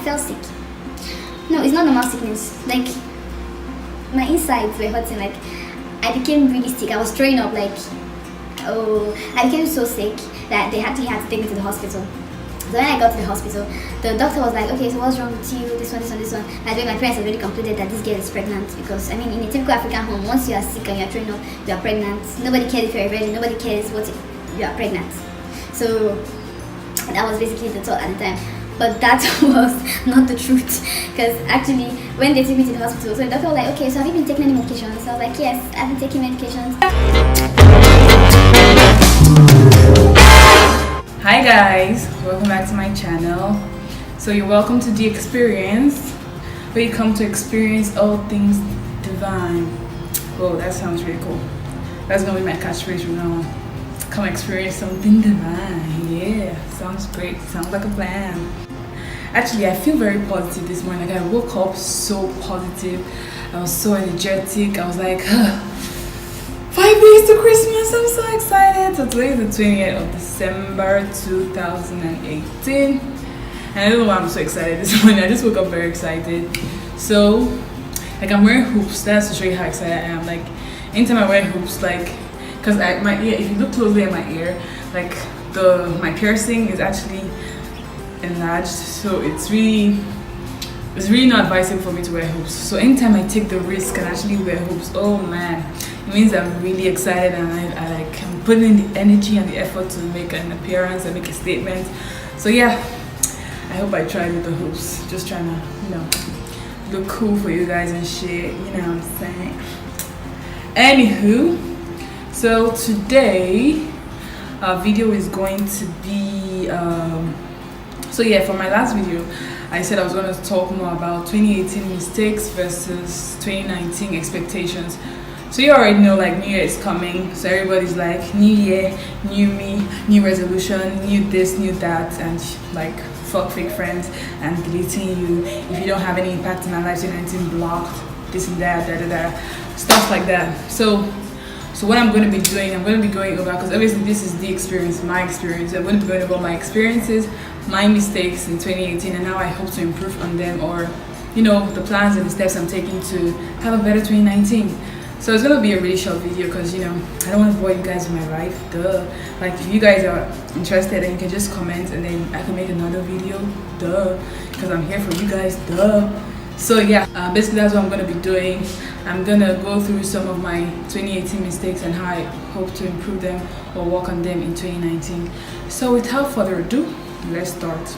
felt sick. No, it's not normal sickness. Like my insides were hurting. Like I became really sick. I was throwing up. Like I became so sick that they actually had to take me to the hospital. So when I got to the hospital, the doctor was like, okay, so what's wrong with you? This one. By the way, my parents had already concluded that this girl is pregnant because, I mean, in a typical African home, once you are sick and you are throwing up, you are pregnant. Nobody cares if you're a virgin. Nobody cares what you are pregnant. So that was basically the thought at the time. But that was not the truth, because actually, when they took me to the hospital, so the doctor was like, okay, so have you been taking any medications? So I was like, yes, I've been taking medications. Hi guys, welcome back to my channel. So you're welcome to The Experience, where you come to experience all things divine. Whoa, that sounds really cool. That's gonna be my catchphrase from now on. Come experience something divine. Yeah, sounds great. Sounds like a plan. Actually, I feel very positive this morning. Like I woke up so positive. I was so energetic. I was like, 5 days to Christmas, I'm so excited. So today is the 20th of December 2018. And I don't know why I'm so excited this morning. I just woke up very excited. So, like I'm wearing hoops. That's to show you how excited I am. Like, anytime I wear hoops, like, because my ear, if you look closely at my ear, like my piercing is actually enlarged. So it's really not advisable for me to wear hoops. So anytime I take the risk and actually wear hoops, oh man, it means I'm really excited and I'm putting in the energy and the effort to make an appearance and make a statement. So yeah, I hope I tried with the hoops. Just trying to, look cool for you guys and shit. You know what I'm saying? Anywho, so today our video is going to be so yeah, for my last video I said I was going to talk more about 2018 mistakes versus 2019 expectations. So you already know, like, New Year is coming, so everybody's like, new year, new me, new resolution, new this, new that, and like fuck fake friends and deleting you. If you don't have any impact in my life, 2019 blocked, this and that, stuff like that. So what I'm going to be doing, I'm going to be going over, because obviously this is the experience, my experience. I'm going to be going over my experiences, my mistakes in 2018, and how I hope to improve on them, or the plans and the steps I'm taking to have a better 2019. So it's gonna be a really short video because I don't want to bore you guys with my life. Duh. Like if you guys are interested, then you can just comment and then I can make another video. Duh. Because I'm here for you guys. Duh. So yeah, basically that's what I'm gonna be doing. I'm gonna go through some of my 2018 mistakes and how I hope to improve them or work on them in 2019. So without further ado, let's start.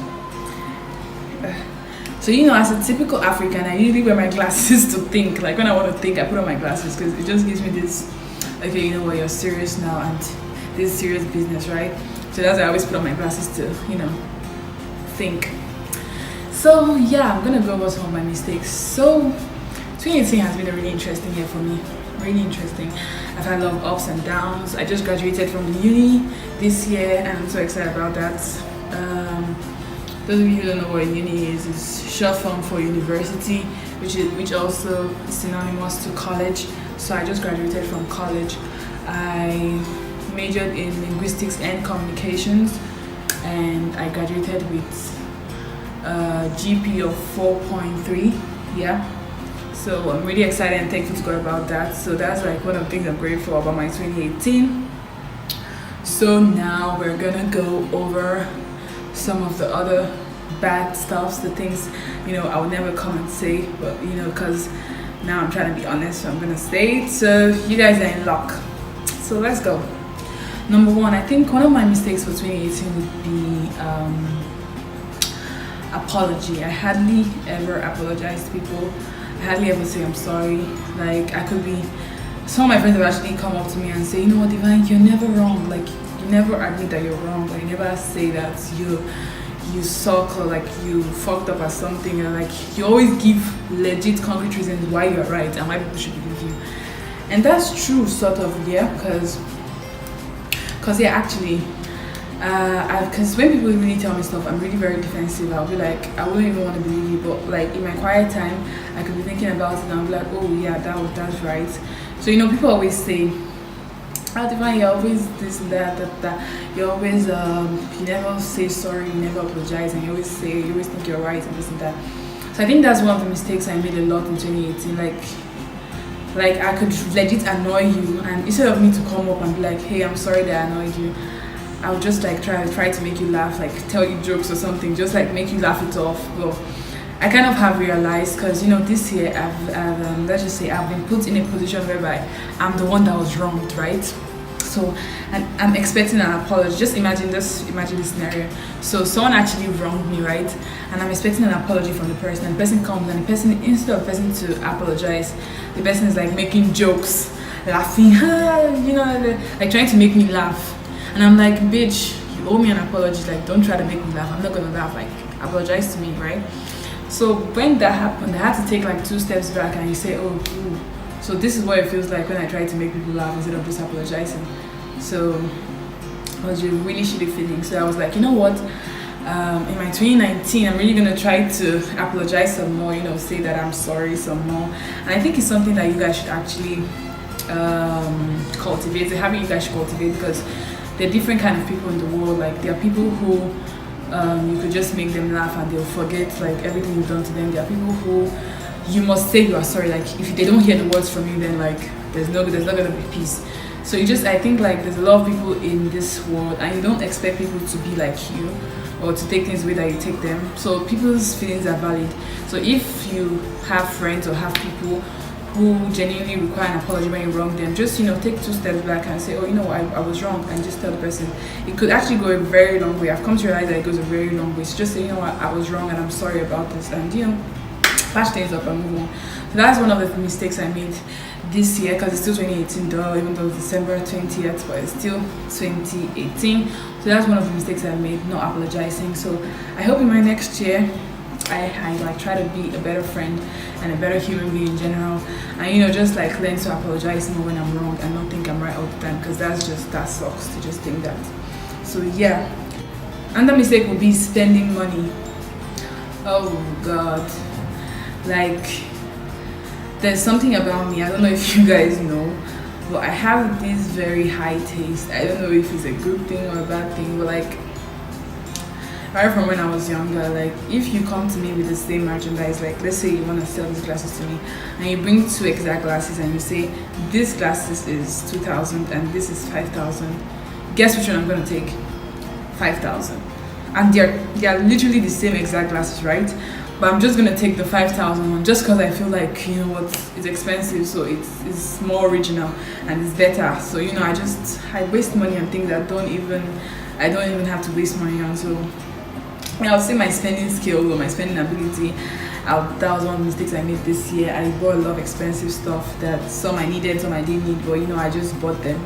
So as a typical African, I usually wear my glasses to think. Like when I want to think, I put on my glasses because it just gives me this, okay, you know what, you're serious now and this is serious business, right? So that's why I always put on my glasses to, think. So yeah, I'm gonna go over some of my mistakes. So 2018 has been a really interesting year for me. Really interesting. I've had a lot of ups and downs. I just graduated from the uni this year and I'm so excited about that. Those of you who don't know what uni is, it's short form for university, which also is synonymous to college. So I just graduated from college. I majored in linguistics and communications, and I graduated with a GP of 4.3. Yeah. So I'm really excited and thankful to God about that. So that's like one of the things I'm grateful about my 2018. So now we're gonna go over some of the other bad stuffs, the things I would never come and say, but because now I'm trying to be honest, so I'm gonna say it. So you guys are in luck. So let's go. Number one, I think one of my mistakes for 2018 would be apology. I hardly ever apologize to people. I hardly ever say I'm sorry. Like some of my friends have actually come up to me and say, you know what, Divine, you're never wrong. Like you never admit that you're wrong. Like you never say that you suck or like you fucked up at something, and like you always give legit concrete reasons why you're right and why people should believe you. And that's true, sort of, yeah, because yeah, actually because when people really tell me stuff, I'm really very defensive. I'll be like, I wouldn't even want to believe you, but like in my quiet time I could be thinking about it and I'll be like, oh yeah, that's right. So people always say "Oh, Divine, you're always this and that, that, that. You always, you never say sorry, you never apologize, and you always think you're right and this and that." So I think that's one of the mistakes I made a lot in 2018. Like I could legit annoy you, and instead of me to come up and be like, "Hey, I'm sorry that I annoyed you," I would just like try to make you laugh, like tell you jokes or something, just like make you laugh it off. Well, I kind of have realized, because this year I've let's just say I've been put in a position whereby I'm the one that was wronged, right? So, and I'm expecting an apology. Just imagine this scenario. So someone actually wronged me, right? And I'm expecting an apology from the person. And the person comes, and the person, instead of the person to apologize, the person is like making jokes, laughing, like trying to make me laugh. And I'm like, "Bitch, you owe me an apology. Like, don't try to make me laugh. I'm not gonna laugh. Like, apologize to me, right?" So when that happened, I had to take like 2 steps back, and you say, "Oh, ooh. So this is what it feels like when I try to make people laugh instead of just apologizing." So it was a really shitty feeling. So I was like, you know what? In my 2019, I'm really gonna try to apologize some more. Say that I'm sorry some more. And I think it's something that you guys should actually cultivate. It's a habit you guys should cultivate, because there are different kind of people in the world. Like there are people who you could just make them laugh and they'll forget like everything you've done to them. There are people who you must say you are sorry. Like if they don't hear the words from you, then like there's not gonna be peace. So I think like there's a lot of people in this world, and you don't expect people to be like you or to take things the way that you take them. So people's feelings are valid. So if you have friends or have people who genuinely require an apology when you wrong them, just take 2 steps back and say, "Oh, I was wrong," and just tell the person. It could actually go a very long way. I've come to realize that it goes a very long way. So just say, I was wrong and I'm sorry about this," and patch things up and move on. So that's one of the mistakes I made this year, because it's still 2018 though, even though it's December 20th, but it's still 2018. So that's one of the mistakes I made, not apologizing. So I hope in my next year I like try to be a better friend and a better human being in general, and just like learn to apologize more when I'm wrong and not think I'm right all the time, because that sucks to just think that. So yeah, another mistake would be spending money. Oh god, like there's something about me, I don't know if you guys know, but I have this very high taste. I don't know if it's a good thing or a bad thing, but like right from when I was younger, like if you come to me with the same merchandise, like let's say you want to sell these glasses to me and you bring 2 exact glasses and you say this glasses is 2,000 and this is 5,000, guess which one I'm going to take? 5,000. And they're literally the same exact glasses, right? But I'm just going to take the 5,000 one just because I feel like, it's expensive, so it's more original and it's better. So I waste money on things that I don't even have to waste money on. So I would say my spending skill or my spending ability, that was one of the mistakes I made this year. I bought a lot of expensive stuff that some I needed, some I didn't need, but I just bought them.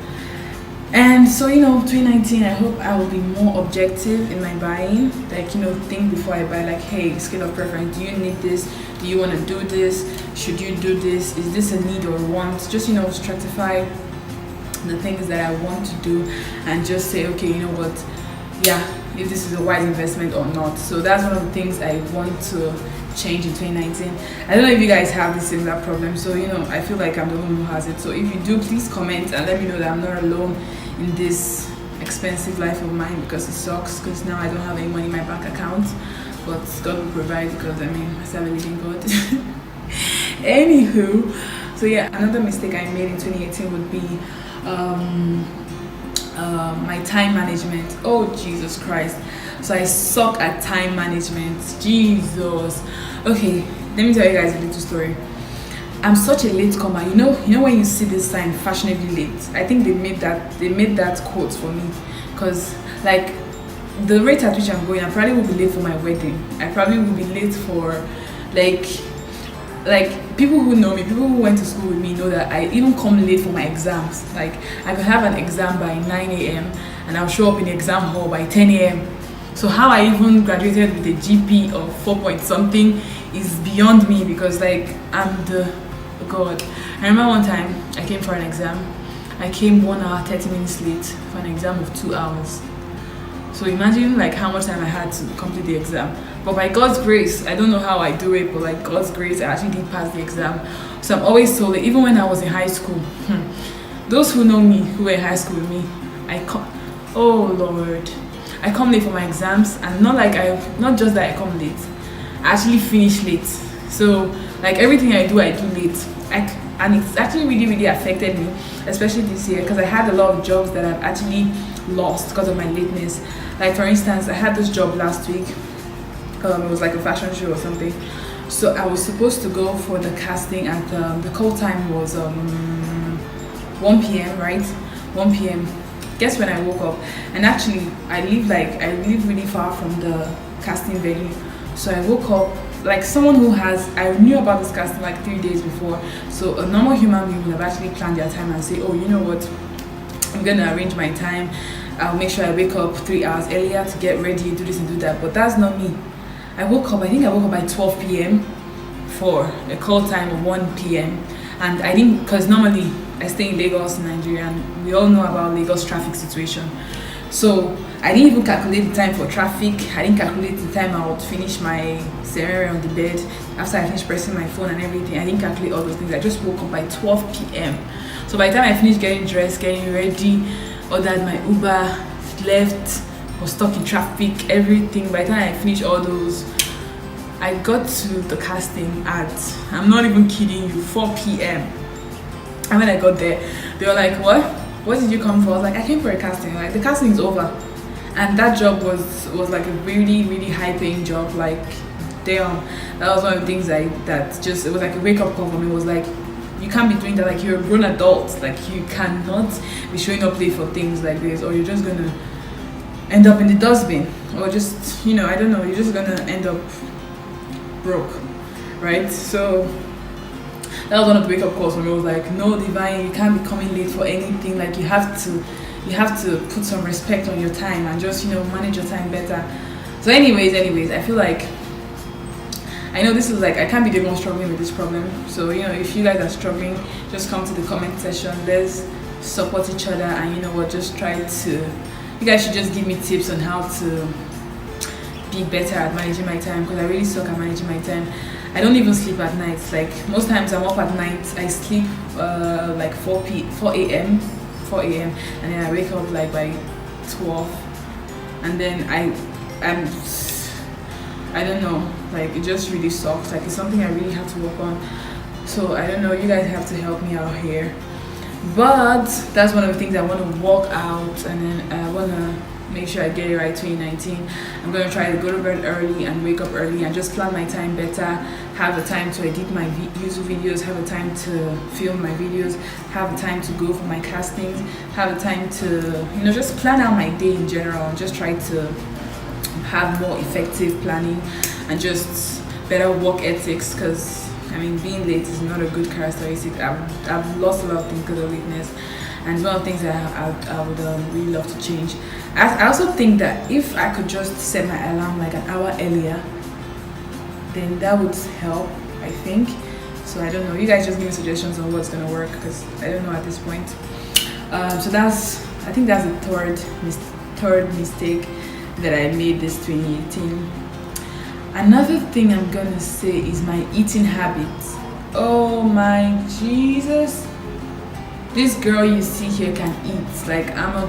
And so 2019, I hope I will be more objective in my buying. Like think before I buy. Like, hey, scale of preference. Do you need this? Do you want to do this? Should you do this? Is this a need or a want? Just stratify the things that I want to do and just say, okay, you know what? Yeah, if this is a wise investment or not. So that's one of the things I want to change in 2019. I don't know if you guys have this similar problem. So I feel like I'm the one who has it. So if you do, please comment and let me know that I'm not alone in this expensive life of mine, because it sucks, because now I don't have any money in my bank account, but God will provide, because I serve a living God. Anywho, so yeah, another mistake I made in 2018 would be my time management. Oh Jesus Christ. So I suck at time management. Jesus. Okay, let me tell you guys a little story. I'm such a late comer. You know when you see this sign, fashionably late. I think they made that quote for me, because like the rate at which I'm going, I probably will be late for my wedding. I probably will be late for like people who know me, people who went to school with me know that I even come late for my exams. Like I could have an exam by 9 a.m. and I'll show up in the exam hall by 10 a.m. So how I even graduated with a GP of 4 point something is beyond me, because like I'm the God. I remember one time I came for an exam. I came 1 hour 30 minutes late for an exam of 2 hours. So imagine like how much time I had to complete the exam. But by God's grace, I don't know how I do it, but like God's grace, I actually did pass the exam. So I'm always so late. Even when I was in high school, those who know me, who were in high school with me, oh Lord, I come late for my exams, and not just that I come late, I actually finish late. So like everything I do late. And it's actually really, really affected me, especially this year, because I had a lot of jobs that I've actually lost because of my lateness. Like for instance, I had this job last week. It was like a fashion show or something. So I was supposed to go for the casting at the call time was 1 p.m. right? 1 p.m. Guess when I woke up? And actually, I live really far from the casting venue. So I woke up like someone I knew about this casting like 3 days before. So a normal human being would have actually planned their time and say, oh, you know what? I'm gonna arrange my time. I'll make sure I wake up 3 hours earlier to get ready, do this and do that. But that's not me. I think I woke up by 12 p.m. for a call time of 1 p.m. And I didn't, because normally I stay in Lagos, Nigeria, and we all know about Lagos traffic situation. So I didn't even calculate the time for traffic. I didn't calculate the time I would finish my ceremony on the bed after I finished pressing my phone and everything. I didn't calculate all those things. I just woke up by 12 p.m. So by the time I finished getting dressed, getting ready, ordered my Uber, left, was stuck in traffic, everything. By the time I finished all those, I got to the casting at, I'm not even kidding you, 4 p.m. And when I got there, they were like, what did you come for? I was like, I came for a casting. Like, the casting is over. And that job was like a really, really high paying job. Like, damn, that was one of the things it was like a wake up call for me. It was like, you can't be doing that. Like, you're a grown adult. Like, you cannot be showing up late for things like this, or you're just gonna end up in the dustbin, or just, I don't know, you're just gonna end up broke, right? So that was one of the wake up calls for me. It was like, no, Divine, you can't be coming late for anything. Like, you have to put some respect on your time and just manage your time better. So anyways, I feel like, I know this is like, I can't be the one struggling with this problem. So if you guys are struggling, just come to the comment section. Let's support each other, and just try to, you guys should just give me tips on how to be better at managing my time, because I really suck at managing my time. I don't even sleep at night. Like, most times I'm up at night, I sleep like 4 a.m. and then I wake up like by 12, and then I don't know, like, it just really sucks. Like, it's something I really have to work on. So I don't know, you guys have to help me out here. But that's one of the things I want to work out, and then I want to make sure I get it right 2019. I'm going to try to go to bed early and wake up early and just plan my time better, have the time to edit my YouTube videos, have the time to film my videos, have the time to go for my castings, have the time to just plan out my day in general, and just try to have more effective planning and just better work ethics, because being late is not a good characteristic. I've lost a lot of things because of lateness, and one of the things that I would really love to change. I also think that if I could just set my alarm like an hour earlier, then that would help, I think. So I don't know, you guys just give me suggestions on what's gonna work, because I don't know at this point. So I think that's the third mistake that I made this 2018. Another thing I'm gonna say is my eating habits. Oh my Jesus, this girl you see here can eat. Like, I'm a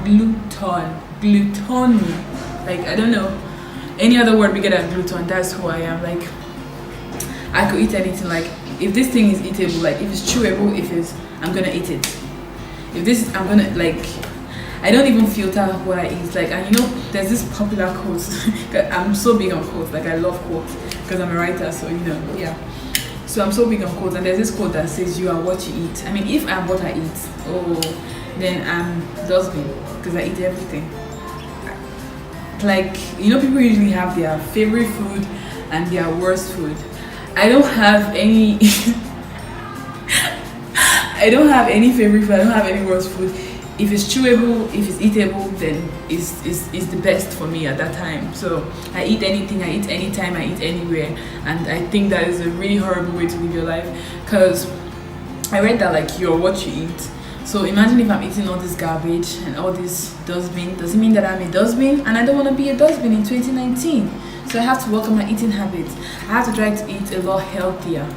gluttony. Like, I don't know any other word bigger than gluten. That's who I am. Like, I could eat anything. Like, if this thing is eatable, like if it's chewable, I'm gonna eat it. If this, I'm gonna, like, I don't even filter what I eat. Like, and there's this popular quote. I'm so big on quotes. Like, I love quotes because I'm a writer. So yeah. So I'm so big on quotes, and there's this quote that says, "You are what you eat." If I'm what I eat, then I'm dustbin, because I eat everything. Like, people usually have their favorite food and their worst food. I don't have any. I don't have any favorite food. I don't have any worst food. If it's chewable, if it's eatable, then it's the best for me at that time. So I eat anything, I eat anytime, I eat anywhere, and I think that is a really horrible way to live your life, because I read that, like, you're what you eat. So imagine if I'm eating all this garbage and all this dustbin. Does it mean that I'm a dustbin? And I don't want to be a dustbin in 2019. So I have to work on my eating habits. I have to try to eat a lot healthier.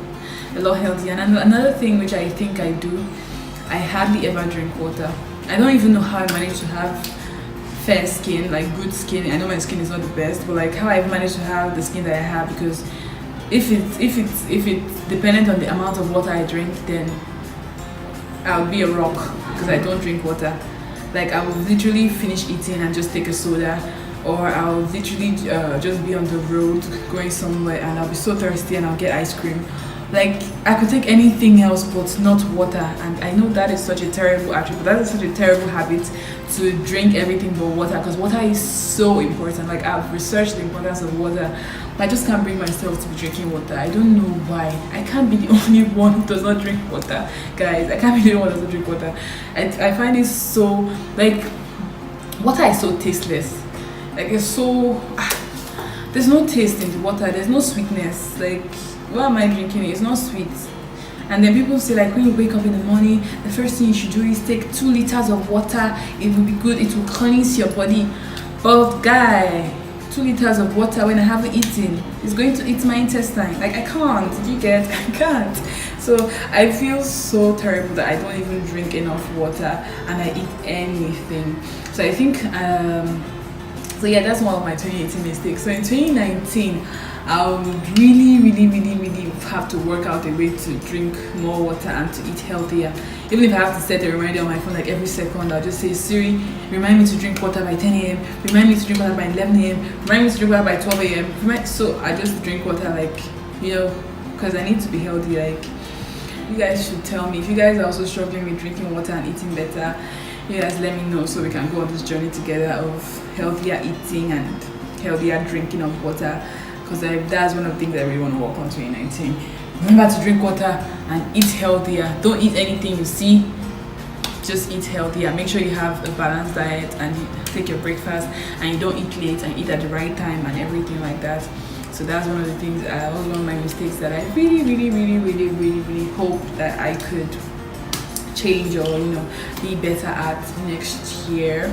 And another thing which I think I do, I hardly ever drink water. I don't even know how I managed to have fair skin, like good skin. I know my skin is not the best, but like how I've managed to have the skin that I have, because if it's dependent on the amount of water I drink, then I'll be a rock, because I don't drink water. Like I will literally finish eating and just take a soda, or I'll literally just be on the road going somewhere and I'll be so thirsty and I'll get ice cream. Like I could take anything else but not water, and I know that is such a terrible attribute. That is such a terrible habit, to drink everything but water, because water is so important. Like I've researched the importance of water. I just can't bring myself to be drinking water. I don't know why. I can't be the only one who does not drink water, guys. I can't be the only one who doesn't drink water. I find it so, like, water is so tasteless. Like it's so there's no taste in the water. There's no sweetness. Like, why am I drinking it? It's not sweet. And then people say, like, when you wake up in the morning, the first thing you should do is take 2 liters of water. It will be good. It will cleanse your body. But guy, 2 liters of water when I haven't eaten, it's going to eat my intestine. Like I can't. Did you get? I can't. So I feel so terrible that I don't even drink enough water and I eat anything. So I think so yeah, that's one of my 2018 mistakes. So in 2019, I would really have to work out a way to drink more water and to eat healthier. Even if I have to set a reminder on my phone, like every second, I'll just say, Siri, remind me to drink water by 10 a.m. Remind me to drink water by 11 a.m. Remind me to drink water by 12 a.m. So I just drink water, like, you know, because I need to be healthy. Like, you guys should tell me if you guys are also struggling with drinking water and eating better. You guys let me know so we can go on this journey together of healthier eating and healthier drinking of water. Because that's one of the things I really want to work on 2019. Remember to drink water and eat healthier. Don't eat anything you see. Just eat healthier. Make sure you have a balanced diet and you take your breakfast and you don't eat late and eat at the right time and everything like that. So that's one of the things, that was one of my mistakes that I really hope that I could change or, you know, be better at next year.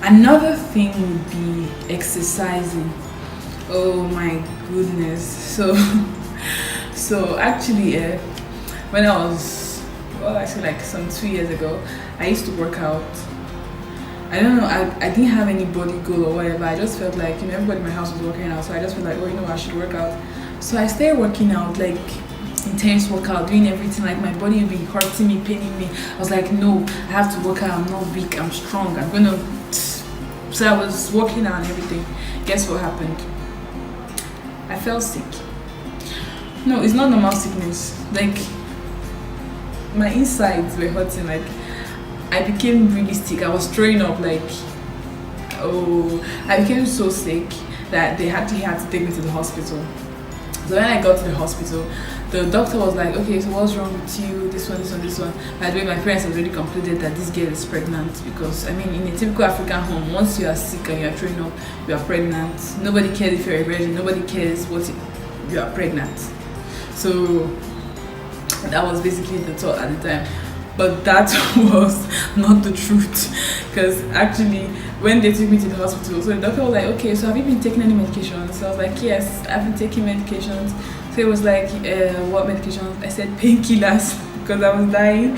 Another thing would be exercising. Oh my goodness. So actually when I was, well, actually like some 2 years ago, I used to work out. I don't know, I didn't have any body goal or whatever. I just felt like, you know, everybody in my house was working out, so I just felt like, oh, you know, I should work out. So I started working out, like intense workout, doing everything. Like my body would be hurting me, paining me. I was like, no, I have to work out. I'm not weak, I'm strong, I'm gonna. So I was working out and everything. Guess what happened? I fell sick. No, it's not normal sickness. Like my insides were hurting. Like I became really sick. I was throwing up. Like, oh, I became so sick that they actually had to take me to the hospital. So when I got to the hospital, the doctor was like, okay, so what's wrong with you? This one. By the way, my parents have already concluded that this girl is pregnant, because, I mean, in a typical African home, once you are sick and you are throwing up, you are pregnant. Nobody cares if you're a virgin. Nobody cares what you are pregnant. So that was basically the thought at the time. But that was not the truth, because actually when they took me to the hospital, so the doctor was like, okay, so have you been taking any medications? So I was like, yes, I've been taking medications. So it was like, what medications? I said painkillers, because I was dying.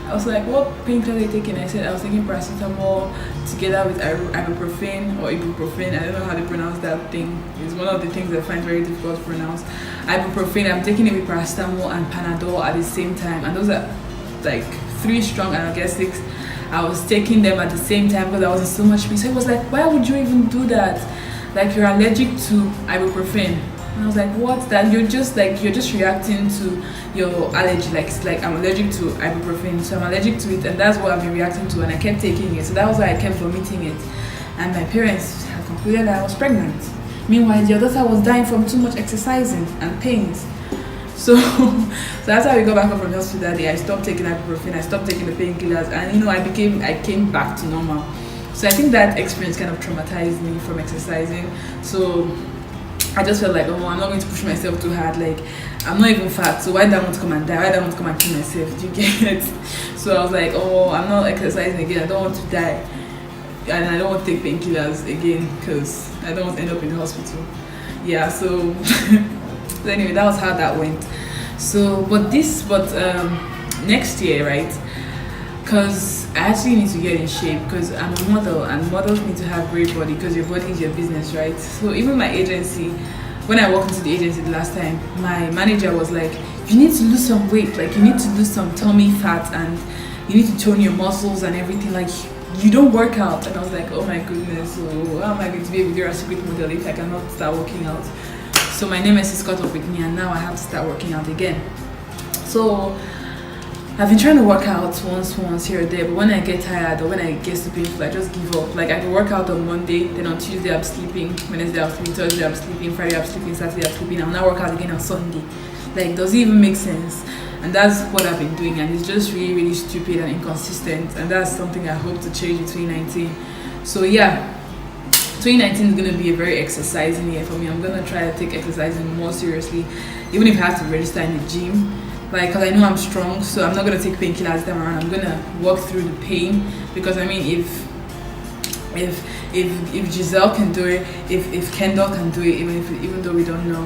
I was like, what painkillers are you taking? I said I was taking paracetamol together with ibuprofen or ibuprofen. I don't know how to pronounce that thing. It's one of the things I find very difficult to pronounce. Ibuprofen, I'm taking it with paracetamol and Panadol at the same time, and those are like 3 strong analgesics. I was taking them at the same time because I was in so much pain. So it was like, why would you even do that? Like, you're allergic to ibuprofen. And I was like, what? That you're just reacting to your allergy. Like, it's like I'm allergic to ibuprofen, so I'm allergic to it, and that's what I've been reacting to, and I kept taking it. So that was why I kept vomiting it. And my parents had concluded that I was pregnant. Meanwhile, your daughter was dying from too much exercising and pains. So that's how we got back up from the hospital that day. I stopped taking ibuprofen, I stopped taking the painkillers, and you know, I came back to normal. So I think that experience kind of traumatized me from exercising. So I just felt like, oh, I'm not going to push myself too hard. Like, I'm not even fat, so why do I want to come and die? Why do I want to come and kill myself? Do you get it? So I was like, oh, I'm not exercising again. I don't want to die, and I don't want to take painkillers again because I don't want to end up in the hospital. Yeah. So. So anyway, that was how that went. So, but next year, right? because I actually need to get in shape because I'm a model and models need to have great body because your body is your business, right? So even my agency, when I walked into the agency the last time, my manager was like, you need to lose some weight, like you need to lose some tummy fat and you need to tone your muscles and everything, like you don't work out. And I was like, oh my goodness, so how am I going to be a Victoria's Secret model if I cannot start working out? So my name is caught up with me and now I have to start working out again. So I've been trying to work out once here or there, but when I get tired or when I get too painful, I just give up. Like I can work out on Monday, then on Tuesday I'm sleeping, Wednesday I'm sleeping, Thursday I'm sleeping, Friday I'm sleeping, Saturday I'm sleeping, I'll now work out again on Sunday. Like, does it even make sense? And that's what I've been doing, and it's just really, really stupid and inconsistent, and that's something I hope to change in 2019. So yeah, 2019 is going to be a very exercising year for me. I'm going to try to take exercising more seriously, even if I have to register in the gym. Like, because I know I'm strong, so I'm not going to take painkillers this time around. I'm going to walk through the pain, because I mean, if Giselle can do it, if Kendall can do it, even though we don't know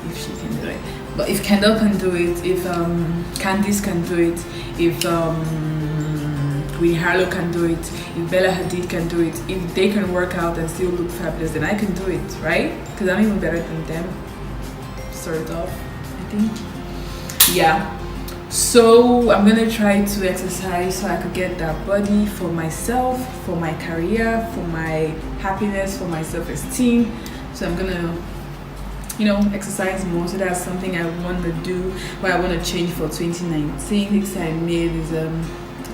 if she can do it, but if Kendall can do it, if Candice can do it, if Winnie Harlow can do it, if Bella Hadid can do it, if they can work out and still look fabulous, then I can do it, right? Because I'm even better than them, sort of, I think. Yeah, so I'm gonna try to exercise so I could get that body for myself, for my career, for my happiness, for my self-esteem. So I'm gonna, exercise more. So that's something I want to do, what I want to change for 2019. Next I made is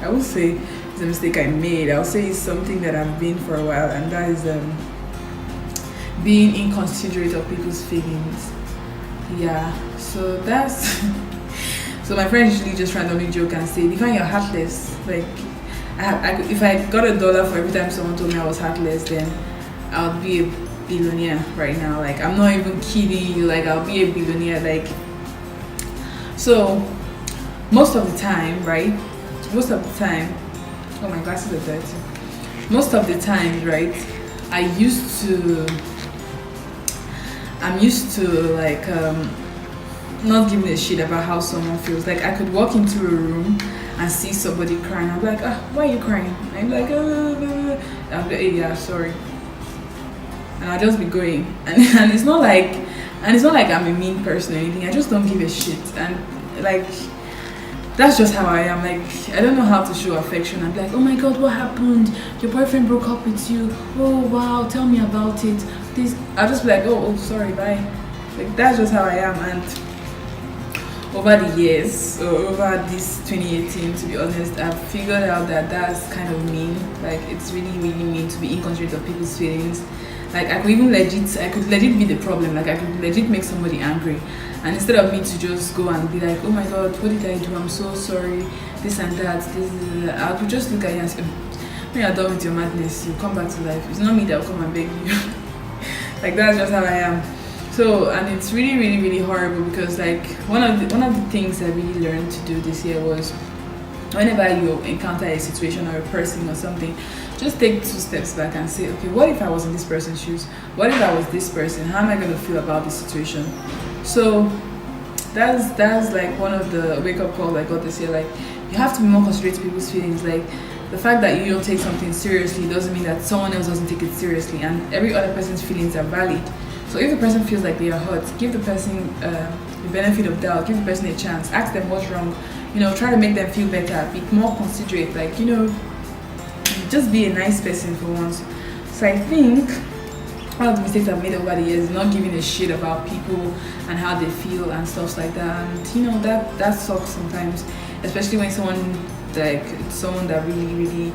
I would say it's a mistake I made. I'll say it's something that I've been for a while, and that is being inconsiderate of people's feelings. Yeah, so that's so my friends usually just randomly joke and say, define you're heartless. Like if I got $1 for every time someone told me I was heartless, then I would be a billionaire right now. Like, I'm not even kidding you, like I'll be a billionaire. Like, so most of the time, right, oh, my glasses are dirty. Most of the time, right, I'm used to like not giving a shit about how someone feels. Like, I could walk into a room and see somebody crying. I'm like, why are you crying? I'm like, I'm like, yeah, sorry. And I'll just be going. And it's not like I'm a mean person or anything. I just don't give a shit. And like, that's just how I am. Like, I don't know how to show affection. I'm like, oh my god, what happened? Your boyfriend broke up with you. Oh wow, tell me about it. This, I'll just be like, oh sorry, bye. Like, that's just how I am. And over the years, or over this 2018, to be honest, I've figured out that that's kind of mean. Like, it's really, really mean to be inconsiderate of people's feelings. Like, I could legit be the problem. Like, I could legit make somebody angry, and instead of me to just go and be like, oh my god, what did I do? I'm so sorry, this and that, I could just look at you and say, when you're done with your madness, you come back to life. It's not me that will come and beg you. Like, that's just how I am. So, and it's really, really, really horrible, because like one of the things I really learned to do this year was, whenever you encounter a situation or a person or something, just take 2 steps back and say, okay, what if I was in this person's shoes? What if I was this person? How am I going to feel about this situation? So that's like one of the wake-up calls I got this year. Like, you have to be more considerate to people's feelings. Like, the fact that you don't take something seriously doesn't mean that someone else doesn't take it seriously, and every other person's feelings are valid. So if the person feels like they are hurt, give the person the benefit of doubt, give the person a chance, ask them what's wrong, try to make them feel better, be more considerate, like, just be a nice person for once. So I think one of the mistakes I've made over the years is not giving a shit about people and how they feel and stuff like that. And that sucks sometimes, especially when someone that really, really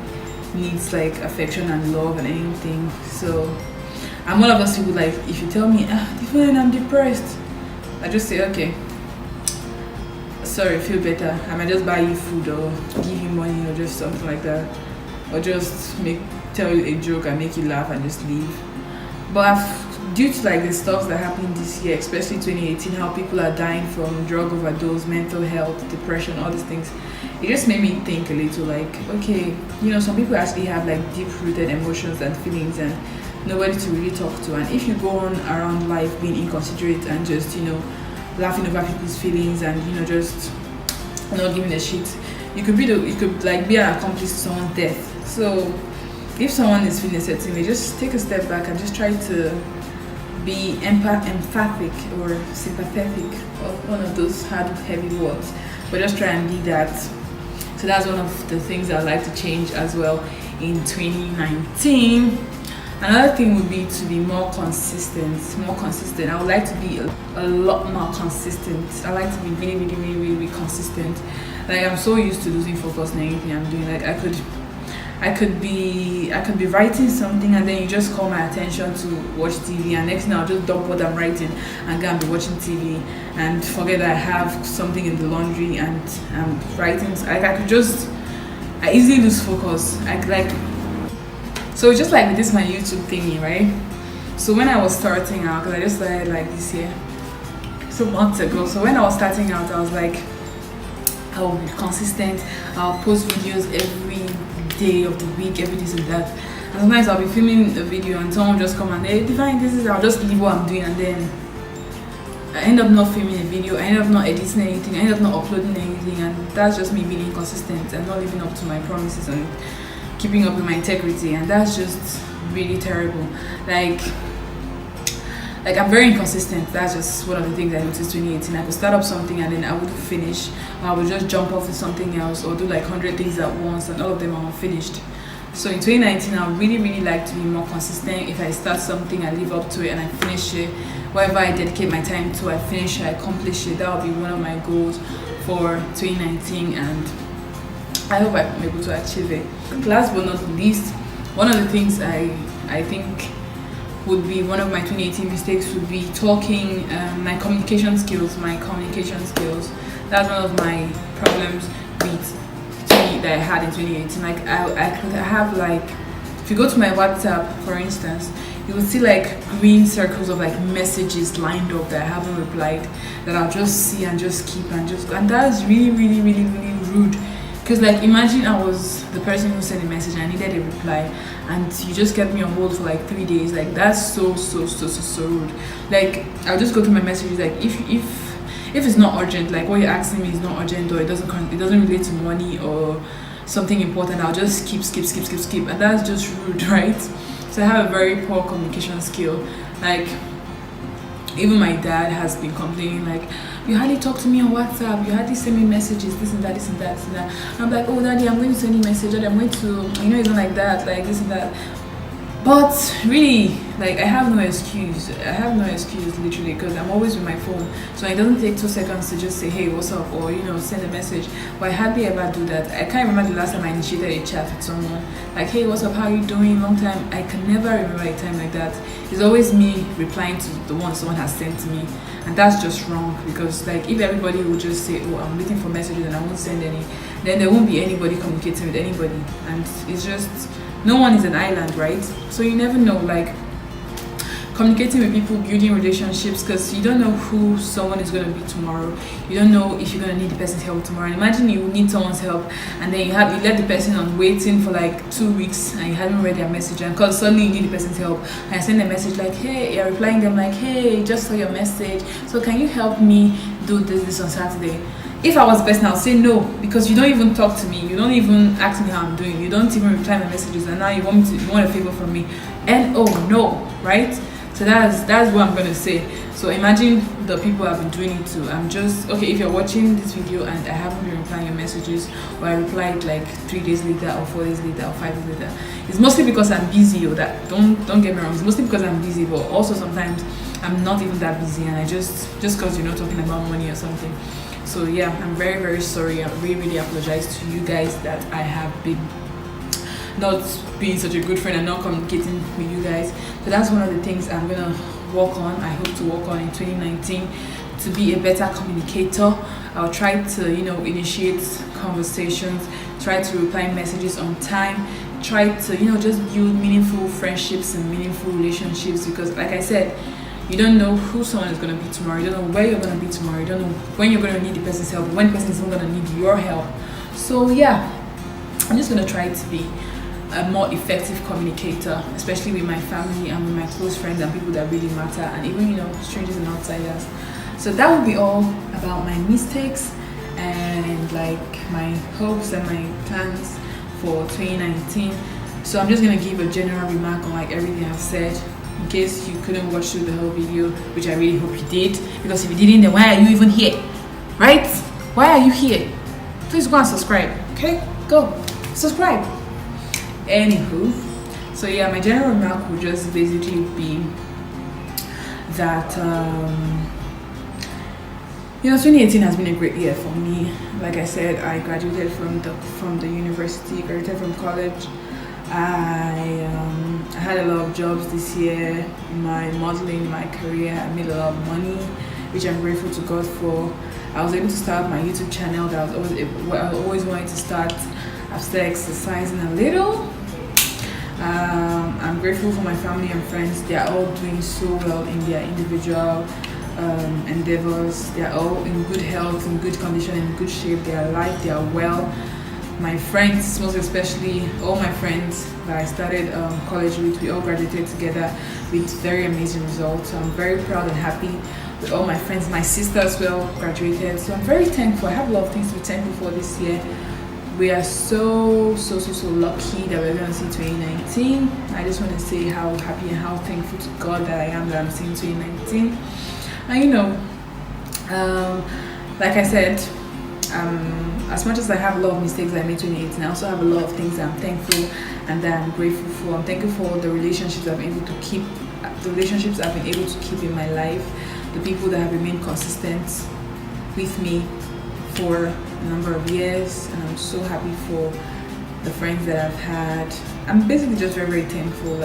needs like affection and love and anything. So I'm one of those people, like, if you tell me, Divine, I'm depressed, I just say, okay, sorry, feel better. I might just buy you food or give you money or just something like that, or just tell you a joke and make you laugh and just leave. But due to like the stuff that happened this year, especially 2018, how people are dying from drug overdose, mental health, depression, all these things, it just made me think a little, like, okay, some people actually have like deep-rooted emotions and feelings, and nobody to really talk to. And if you go on around life being inconsiderate and just laughing over people's feelings and just not giving a shit, you could like be an accomplice to someone's death. So if someone is feeling a certain way, just take a step back and just try to be empathic or sympathetic, or one of those hard, heavy words. But just try and be that. So that's one of the things I'd like to change as well in 2019. Another thing would be to be more consistent. I would like to be a lot more consistent. I like to be really consistent. Like, I'm so used to losing focus on anything I'm doing. Like, I could be writing something, and then you just call my attention to watch TV, and next thing I'll just dump what I'm writing and go and be watching TV and forget that I have something in the laundry and I'm writing. I easily lose focus. So it's just like with this my YouTube thingy, right? So when I was starting out, because I just started like this year, so months ago. So when I was starting out, I was like, I will be consistent. I'll post videos every day of the week, every this and that. And sometimes I'll be filming a video and someone will just come and, hey, Divine, this is, I'll just leave what I'm doing, and then I end up not filming a video, I end up not editing anything, I end up not uploading anything, and that's just me being inconsistent and not living up to my promises and keeping up with my integrity, and that's just really terrible. Like I'm very inconsistent. That's just one of the things I noticed in 2018. I could start up something and then I wouldn't finish, or I would just jump off to something else, or do like 100 things at once, and all of them are unfinished. So in 2019, I would really like to be more consistent. If I start something, I live up to it and I finish it. Whatever I dedicate my time to, I finish it, I accomplish it. That will be one of my goals for 2019, and I hope I'm able to achieve it. Last but not least, one of the things I think would be one of my 2018 mistakes would be talking, my communication skills. That's one of my problems that I had in 2018. Like I could have, like, if you go to my WhatsApp, for instance, you will see like green circles of like messages lined up that I haven't replied, that I'll just see and just keep and that's really rude. Because like, imagine I was the person who sent a message and I needed a reply, and you just kept me on hold for like 3 days. Like, that's so rude. Like, I'll just go through my messages, like if it's not urgent, like what you're asking me is not urgent, or it doesn't relate to money or something important, I'll just skip, and that's just rude, right? So I have a very poor communication skill. Like, even my dad has been complaining, like, you hardly talk to me on WhatsApp, you hardly send me messages, this and that. And I'm like, oh, Daddy, I'm going to send you a message, Daddy, I'm going to, it's not like that, like this and that. But really, like, I have no excuse, literally, because I'm always with my phone. So it doesn't take 2 seconds to just say, hey, what's up, or send a message. But I hardly ever do that. I can't remember the last time I initiated a chat with someone, like, hey, what's up, how are you doing, long time. I can never remember a time like that. It's always me replying to the one someone has sent to me, and that's just wrong. Because like, if everybody would just say, oh, I'm waiting for messages and I won't send any, then there won't be anybody communicating with anybody, and it's just, no one is an island, right? So you never know, like, communicating with people, building relationships, because you don't know who someone is going to be tomorrow. You don't know if you're going to need the person's help tomorrow. And imagine you need someone's help, and then you let the person on waiting for like 2 weeks, and you haven't read their message, and because suddenly you need the person's help, and I send a message like, hey, you're replying them like, hey, just saw your message, so can you help me do this on Saturday? If I was the person, I'll say no, because you don't even talk to me, you don't even ask me how I'm doing, you don't even reply my messages, and now you want a favor from me, and oh no, right? So that's what I'm gonna say. So imagine the people I've been doing it to. I'm just, okay, if you're watching this video and I haven't been replying your messages, or I replied like 3 days later, or 4 days later, or 5 days later, it's mostly because I'm busy, or that, don't get me wrong, it's mostly because I'm busy, but also sometimes I'm not even that busy, and I just because talking about money or something. So yeah, I'm very sorry. I really apologize to you guys that I have been not being such a good friend and not communicating with you guys. So that's one of the things I'm gonna work on. I hope to work on in 2019, to be a better communicator. I'll try to initiate conversations, try to reply messages on time, try to just build meaningful friendships and meaningful relationships, because like I said, you don't know who someone is going to be tomorrow. You don't know where you're going to be tomorrow. You don't know when you're going to need the person's help, when the person is going to need your help. So yeah, I'm just going to try to be a more effective communicator, especially with my family and with my close friends and people that really matter, and even strangers and outsiders. So that will be all about my mistakes and like my hopes and my plans for 2019. So I'm just gonna give a general remark on like everything I've said, in case you couldn't watch through the whole video, which I really hope you did, because if you didn't, then why are you even here, right? Why are you here? Please go and subscribe. Okay, go subscribe. Anywho, so yeah, my general remark would just basically be that 2018 has been a great year for me. Like I said, I graduated from the university, graduated from college. I had a lot of jobs this year in my modeling, my career. I made a lot of money, which I'm grateful to God for. I was able to start my YouTube channel that I always wanted to start. I've started exercising a little. I'm grateful for my family and friends. They are all doing so well in their individual endeavors. They are all in good health, in good condition, in good shape. They are alive, they are well. My friends, most especially all my friends that I started college with, we all graduated together with very amazing results. So I'm very proud and happy with all my friends. My sister as well graduated, so I'm very thankful. I have a lot of things to be thankful for this year. We are so lucky that we're going to see 2019. I just want to say how happy and how thankful to God that I am that I'm seeing 2019. And like I said, as much as I have a lot of mistakes I made 2018, I also have a lot of things that I'm thankful and that I'm grateful for. I'm thankful for the relationships I've been able to keep, in my life, the people that have remained consistent with me for a number of years, and I'm so happy for the friends that I've had. I'm basically just very thankful.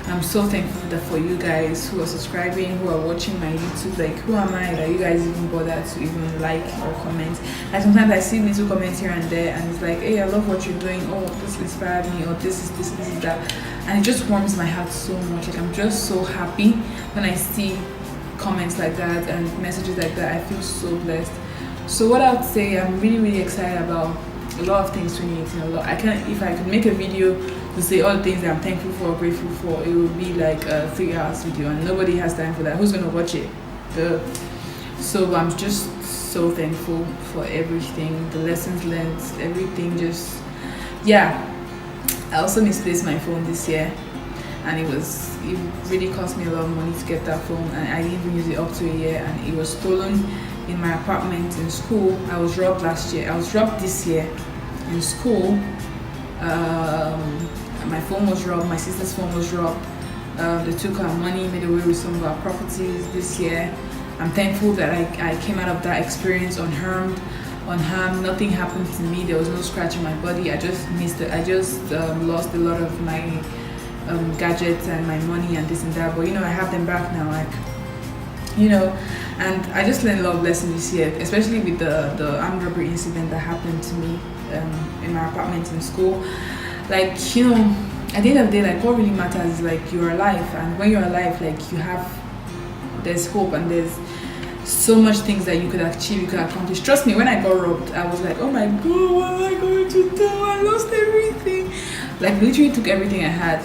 I'm so thankful that for you guys who are subscribing, who are watching my YouTube. Like, who am I that you guys even bother to even like or comment? Like, sometimes I see little comments here and there, and it's like, hey, I love what you're doing. Oh, this inspired me, or this is that, and it just warms my heart so much. Like, I'm just so happy when I see comments like that and messages like that. I feel so blessed. So what I would say, I'm really excited about a lot of things 2018. If I could make a video to say all the things that I'm thankful for, grateful for, it would be like a 3-hour video, and nobody has time for that. Who's gonna watch it? So I'm just so thankful for everything, the lessons learned, everything. I also misplaced my phone this year, and it really cost me a lot of money to get that phone, and I didn't even use it up to a year, and it was stolen in my apartment in school. I was robbed last year. I was robbed this year in school. My phone was robbed. My sister's phone was robbed. They took our money, made away with some of our properties this year. I'm thankful that I came out of that experience unharmed. Nothing happened to me. There was no scratch on my body. I just missed it. I just lost a lot of my gadgets and my money and this and that. But I have them back now. And I just learned a lot of lessons this year, especially with the armed robbery incident that happened to me in my apartment in school. At the end of the day, what really matters is you're alive, and when you're alive, there's hope, and there's so much things that you could achieve, you could accomplish. Trust me, when I got robbed, I was like, oh my god, what am I going to do? I lost everything. Literally took everything I had.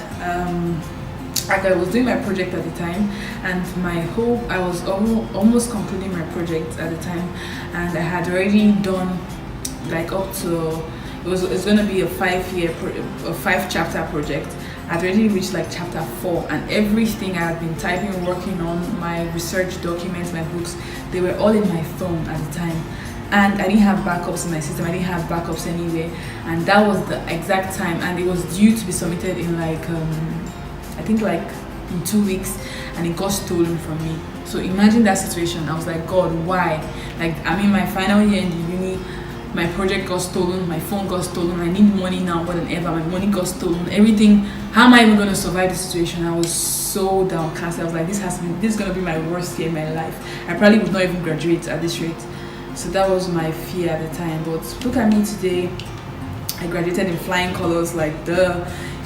I was doing my project at the time, and I was almost concluding my project at the time, and I had already done up to, it's going to be a 5-chapter project. I'd already reached chapter 4, and everything I had been typing, working on, my research documents, my books, they were all in my phone at the time. And I didn't have backups in my system. I didn't have backups anywhere, and that was the exact time, and it was due to be submitted in I think in 2 weeks, and it got stolen from me. So imagine that situation. I was like, God, why? I'm in my final year in the uni, my project got stolen, my phone got stolen, I need money now more than ever, my money got stolen, everything. How am I even going to survive this situation? I was so downcast. I was like, this is going to be my worst year in my life. I probably would not even graduate at this rate. So that was my fear at the time. But look at me today. I graduated in flying colors,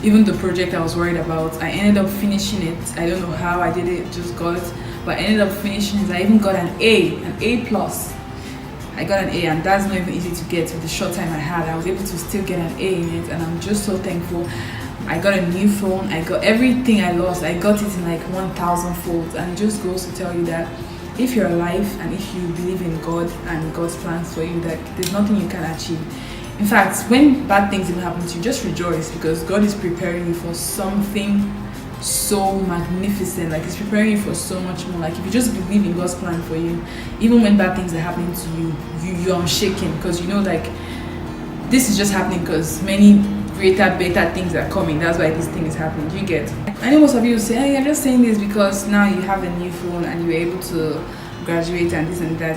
even the project I was worried about, I ended up finishing it. I don't know how I did it, just got it, but I ended up finishing it. I even got an A plus. I got an A, and that's not even easy to get with the short time I had. I was able to still get an A in it, and I'm just so thankful. I got a new phone. I got everything I lost. I got it in 1,000 folds, and it just goes to tell you that if you're alive and if you believe in God and God's plans for you, that there's nothing you can achieve. In fact, when bad things even happen to you, just rejoice, because God is preparing you for something so magnificent. Like, He's preparing you for so much more. Like, if you just believe in God's plan for you, even when bad things are happening to you, you're unshaken, because you know, like, this is just happening because many greater, better things are coming. That's why this thing is happening. You get? I know most of you say, "Hey, you're just saying this because now you have a new phone and you're able to graduate and this and that."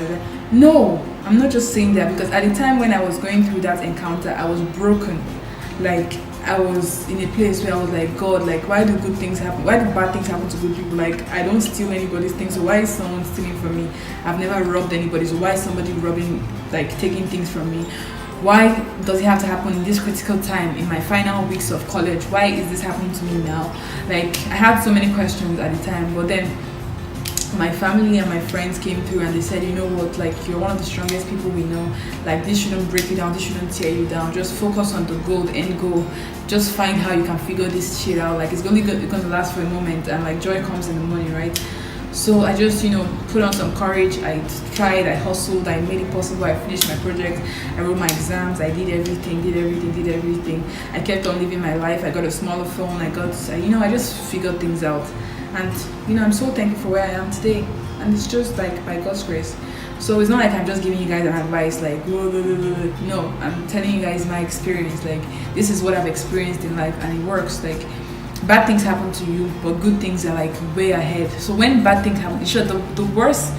No, I'm not just saying that, because at the time when I was going through that encounter, I was broken. Like, I was in a place where I was like, God, like, why do good things happen? Why do bad things happen to good people? Like, I don't steal anybody's things, so why is someone stealing from me? I've never robbed anybody, so why is somebody robbing, like, taking things from me? Why does it have to happen in this critical time in my final weeks of college? Why is this happening to me now? Like, I had so many questions at the time, but then my family and my friends came through and they said, you know what, like, you're one of the strongest people we know. Like, this shouldn't break you down, this shouldn't tear you down. Just focus on the goal, the end goal. Just find how you can figure this shit out. Like, it's only going to last for a moment, and like, joy comes in the morning, right? So I just, put on some courage. I tried, I hustled, I made it possible. I finished my project, I wrote my exams, I did everything. I kept on living my life. I got a smaller phone. I just figured things out. And, I'm so thankful for where I am today. And it's just like by God's grace. So it's not like I'm just giving you guys an advice, like, whoa, whoa, whoa, whoa. No, I'm telling you guys my experience. Like, this is what I've experienced in life, and it works. Like, bad things happen to you, but good things are like way ahead. So when bad things happen, sure, the worse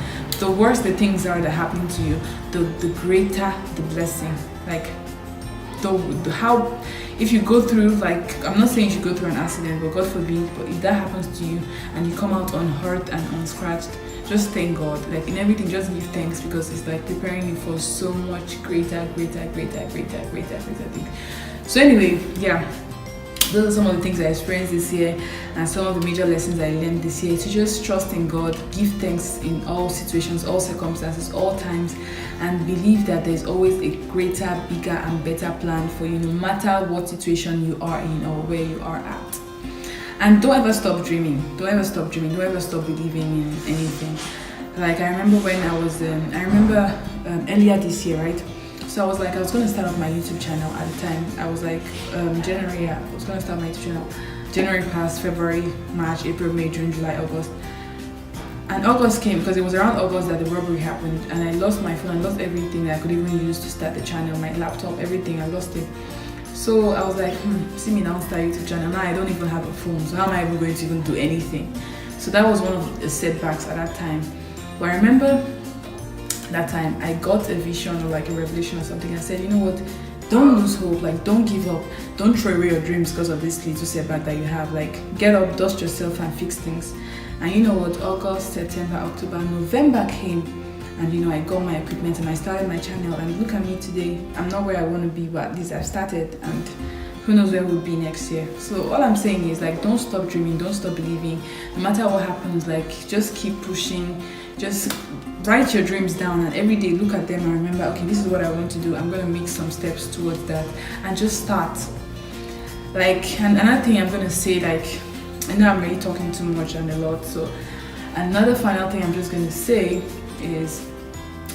the things are that happen to you, the greater the blessing. Like, how, if you go through, like, I'm not saying you should go through an accident, but God forbid, but if that happens to you and you come out unhurt and unscratched, just thank God. Like, in everything, just give thanks, because it's like preparing you for so much greater things. So anyway, yeah, those are some of the things I experienced this year, and some of the major lessons I learned this year. To just trust in God, give thanks in all situations, all circumstances, all times, and believe that there's always a greater, bigger, and better plan for you, no matter what situation you are in or where you are at. And don't ever stop dreaming. Don't ever stop believing in anything. Like, I remember when I was, earlier this year, right? So I was going to start off my YouTube channel at the time. I was like, January, I was going to start my YouTube channel. January passed, February, March, April, May, June, July, August. And August came, because it was around August that the robbery happened. And I lost my phone, I lost everything that I could even use to start the channel, my laptop, everything, I lost it. So I was like, see me now start YouTube channel. Now I don't even have a phone, so how am I even going to even do anything? So that was one of the setbacks at that time. But I remember that time I got a vision, or like a revelation or something. I said, you know what, don't lose hope, like, don't give up, don't throw away your dreams because of this little setback that you have. Like, get up, dust yourself, and fix things. And you know what, August, September, October, November came, and I got my equipment and I started my channel, and look at me today. I'm not where I want to be, but at least I've started, and who knows where we'll be next year. So all I'm saying is, like, don't stop dreaming, don't stop believing. No matter what happens, like, just keep pushing. Just write your dreams down, and every day look at them and remember, okay, this is what I want to do. I'm going to make some steps towards that, and just start. Like, and another thing I'm going to say, like, I know I'm really talking too much and a lot, so another final thing I'm just going to say is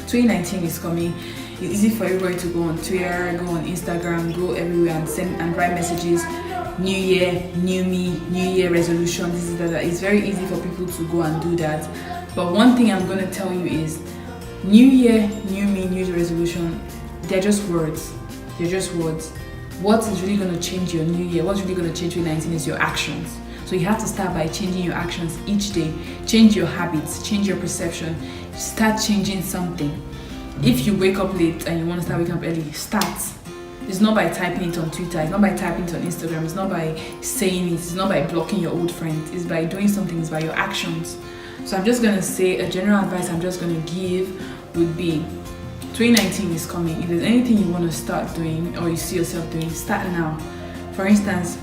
2019 is coming. It's easy for everybody to go on Twitter, go on Instagram, go everywhere and send and write messages. New year, new me, new year resolution, this is that. It's very easy for people to go and do that. But one thing I'm going to tell you is, new year, new me, new year resolution, they're just words. They're just words. What is really going to change your new year, what's really going to change 2019 is your actions. So you have to start by changing your actions each day. Change your habits, change your perception. Start changing something. If you wake up late and you want to start waking up early, start. It's not by typing it on Twitter, it's not by typing it on Instagram, it's not by saying it, it's not by blocking your old friends, it's by doing something, it's by your actions. So I'm just going to say, a general advice I'm just going to give would be, 2019 is coming. If there's anything you want to start doing or you see yourself doing, start now. For instance,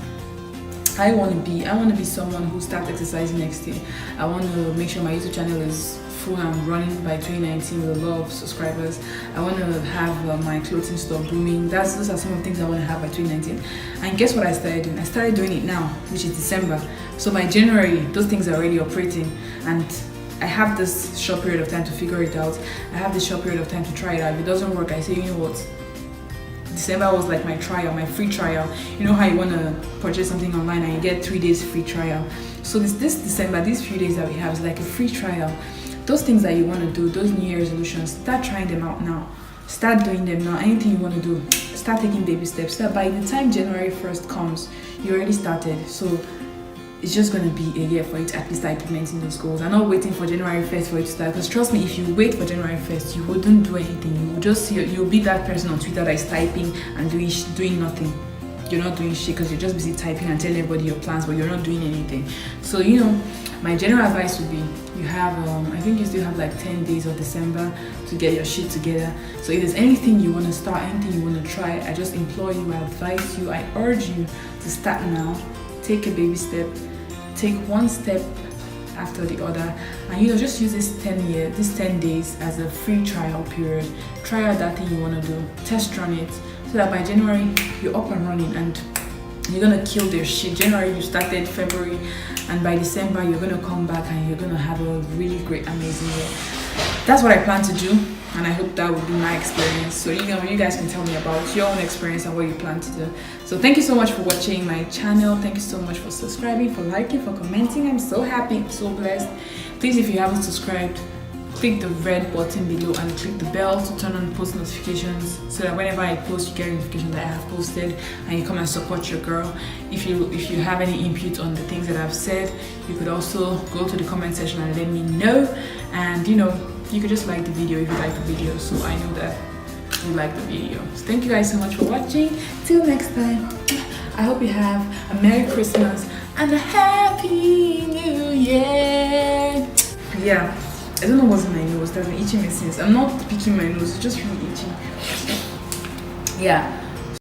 I want to be someone who starts exercising next year. I want to make sure my YouTube channel is full and running by 2019 with a lot of subscribers. I want to have my clothing store booming. Those are some of the things I want to have by 2019. And guess what I started doing? I started doing it now, which is December. So by January, those things are already operating. And I have this short period of time to figure it out. I have this short period of time to try it out. If it doesn't work, I say, you know what, December was like my trial, my free trial. You know how you want to purchase something online and you get 3 days free trial. So this December, these few days that we have is like a free trial. Those things that you want to do, those New Year resolutions, start trying them out now. Start doing them now. Anything you want to do, start taking baby steps. So that by the time January 1st comes, you already started. So it's just going to be a year for you to at least start implementing those goals. I'm not waiting for January 1st for it to start, because trust me, if you wait for January 1st, you wouldn't do anything. You will just see, you'll be that person on Twitter that is typing and doing nothing. You're not doing shit because you're just busy typing and telling everybody your plans, but you're not doing anything. So, you know, my general advice would be, you have, I think you still have like 10 days of December to get your shit together. So if there's anything you want to start, anything you want to try, I just implore you, I advise you, I urge you to start now. Take a baby step, take one step after the other, and you know, just use this 10 days as a free trial period. Try out that thing you want to do, test run it, so that by January you're up and running and you're gonna kill their shit. January you started, February, and by December you're gonna come back and you're gonna have a really great, amazing year. That's what I plan to do, and I hope that would be my experience. So you know, you guys can tell me about your own experience and what you plan to do. So thank you so much for watching my channel. Thank you so much for subscribing, for liking, for commenting. I'm so happy, I'm so blessed. Please, if you haven't subscribed, click the red button below and click the bell to turn on post notifications, so that whenever I post, you get a notification that I have posted and you come and support your girl. If you have any input on the things that I've said, you could also go to the comment section and let me know. And you know, you could just like the video if you like the video, so I know that you like the video. So thank you guys so much for watching. Till next time, I hope you have a Merry Christmas and a Happy New Year. Yeah, I don't know what's in my nose. That's been itching me since. I'm not picking my nose, it's just really itchy. Yeah.